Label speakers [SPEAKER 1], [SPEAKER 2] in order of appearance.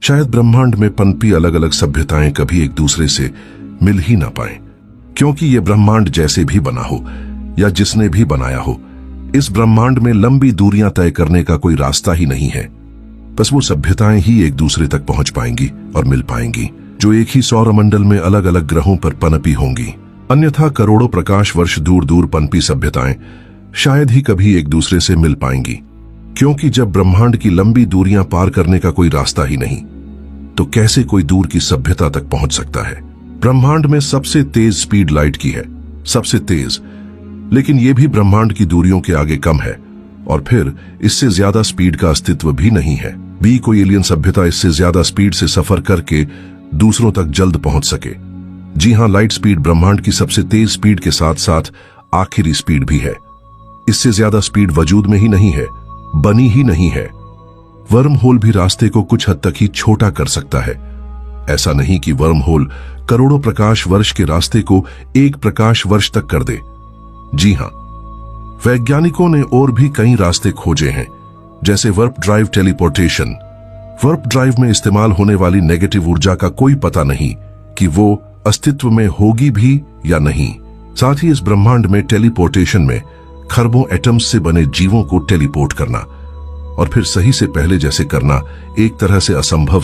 [SPEAKER 1] शायद ब्रह्मांड में पनपी अलग अलग सभ्यताएं कभी एक दूसरे से मिल ही ना पाए, क्योंकि ये ब्रह्मांड जैसे भी बना हो या जिसने भी बनाया हो, इस ब्रह्मांड में लंबी दूरियां तय करने का कोई रास्ता ही नहीं है। बस वो सभ्यताएं ही एक दूसरे तक पहुंच पाएंगी और मिल पाएंगी, जो एक ही सौरमंडल में अलग अलग ग्रहों पर पनपी होंगी। अन्यथा करोड़ों प्रकाश वर्ष दूर दूर पनपी सभ्यताएं शायद ही कभी एक दूसरे से मिल पाएंगी, क्योंकि जब ब्रह्मांड की लंबी दूरियां पार करने का कोई रास्ता ही नहीं, तो कैसे कोई दूर की सभ्यता तक पहुंच सकता है। ब्रह्मांड में सबसे तेज स्पीड लाइट की है, सबसे तेज, लेकिन यह भी ब्रह्मांड की दूरियों के आगे कम है, और फिर इससे ज्यादा स्पीड का अस्तित्व भी नहीं है। कोई एलियन सभ्यता इससे ज्यादा स्पीड से सफर करके दूसरों तक जल्द पहुंच सके। जी हां, लाइट स्पीड ब्रह्मांड की सबसे तेज स्पीड के साथ साथ आखिरी स्पीड भी है। इससे ज्यादा स्पीड वजूद में ही नहीं है, बनी ही नहीं है। वर्म होल भी रास्ते को कुछ हद तक ही छोटा कर सकता है। ऐसा नहीं कि वर्म होल करोड़ों प्रकाश वर्ष के रास्ते को एक प्रकाश वर्ष तक कर दे। जी हां, वैज्ञानिकों ने और भी कई रास्ते खोजे हैं, जैसे वर्प ड्राइव टेलीपोर्टेशन। वर्प ड्राइव में इस्तेमाल होने वाली नेगेटिव ऊर्जा का कोई पता नहीं कि वो अस्तित्व में होगी भी या नहीं। साथ ही इस ब्रह्मांड में टेलीपोर्टेशन में खरबों एटम्स से बने जीवों को टेलीपोर्ट करना और फिर सही से पहले जैसे करना एक तरह से असंभव